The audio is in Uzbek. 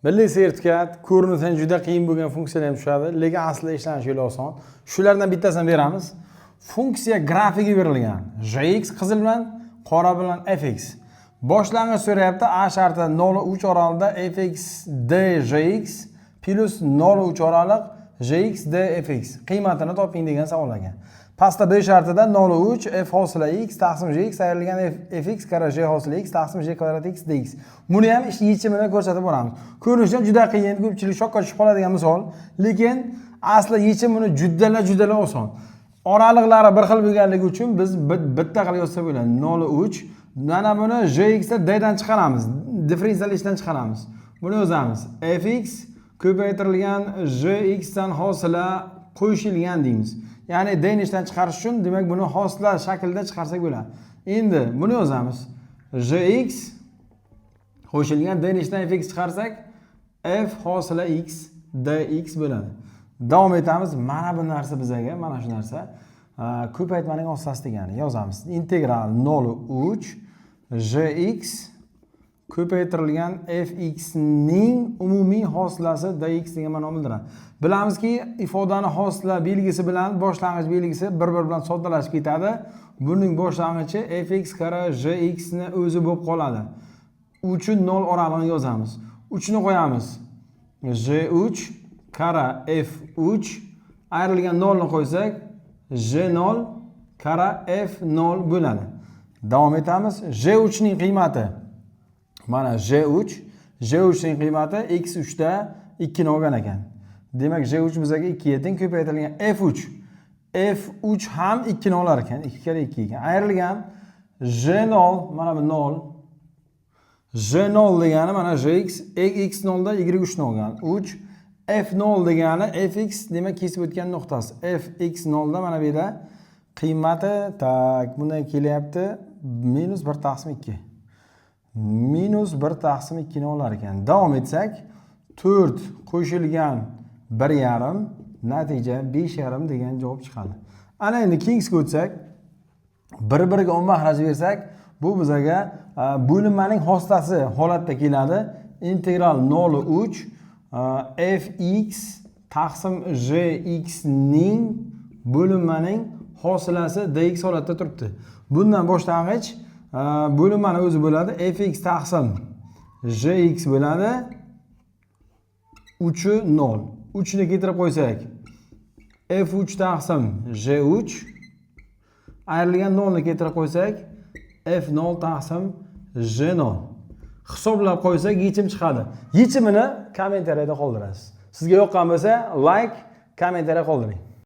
Milliy sertifikat ko'rinishdan juda qiyin bo'lgan funksiyalar ham tushadi, lekin aslida ishlanishi yo'li oson. Shulardan bittasini beramiz. Funksiya grafigi berilgan. Jx qizil bilan, qora bilan fx. Boshlang'ich so'rayapti. A sharti 0,3 oralida fx djx plus 0,3 oraliq jx dfx qiymatini toping degan savol ekan. Pastda B shartida 0,3 f hosila x taqsim jx ayrilgan fx kara j hosila x taqsim j kvadrat x dx. Buni ham ish yechimini ko'rsatib boramiz. Ko'rinishdan juda qiyin, ko'pchilik shokka tushib qoladigan misol, lekin asli yechimini juddala oson. Oraliqlari bir xil bo'lganligi uchun biz bitta qilib yozsak bo'ladi. 0,3 mana buni jx da d dan chiqaramiz, differensial ishdan chiqaramiz. Buni yozamiz. fx ko'paytirilgan jx dan hosila qo'shilgan deymiz. Ya'ni d ni ishdan chiqarish uchun demak buni hosila shaklida chiqarsak bo'ladi. Endi buni yozamiz. jx qo'shilgan d ni ishdan fx chiqarsak f hosila x dx bo'ladi. Davom etamiz. Mana bu narsa bizga, mana shu narsa ko'paytmaning hossilasi degani. Yozamiz. Integral 0,3 jx ko'paytirilgan fx ning umumiy hosilasi dx degan ma'noni bildiradi. Bilamizki, ifodani hosila belgisi bilan boshlang'ich belgisi bir-bir bilan soddalashib ketadi. Buning boshlang'ichi fx kara jx ni o'zi bo'lib qoladi. 3 ni 0 oralig'ini yozamiz. 3 ni qo'yamiz. j3 kara f3 ayrilgan 0 ni qo'ysak j0 kara f0 bo'ladi. Davom etamiz. j3 ning qiymati mana j3 ning qiymati x3 da 2 ni olgan ekan. Demak j3 bizga 2 teng, ko'paytirilgan f3 ham 2 ni olar ekan. 2 kara 2 ekan. Ayrilgan j0 mana bu 0. j0 degani mana jx x0 da y3 ni olgan. 3 f0 degani fx demak kesib o'tgan nuqtasi. fx0 da mana bu yerda qiymati tak bunday kelyapti. -1 taqsim 2. -1 ni olar ekan. Davom etsak 4 qo'shilgan 1,5 natija 5,5 degan javob chiqadi. Ana endi keyingiga o'tsak, bir-biriga ommaxraj bersak, bu bizga bo'linmaning hosilasi holatda keladi. Integral 0,3 fx taqsim jx ning bo'linmaning hosilasi dx holatda turibdi. Bundan boshlang'ich bo'linmani o'zi bo'ladi. fx taqsim jx bo'ladi. 3 0. 3 ni keltirib qo'ysak f3 taqsim j3 ayrilgan 0 ni keltirib qo'ysak f0 taqsim j0 hisoblab qo'ysak yechim chiqadi. Yechimini kommentariyada qoldirasiz. Sizga yoqqan bo'lsa like, kommentariya qoldiring.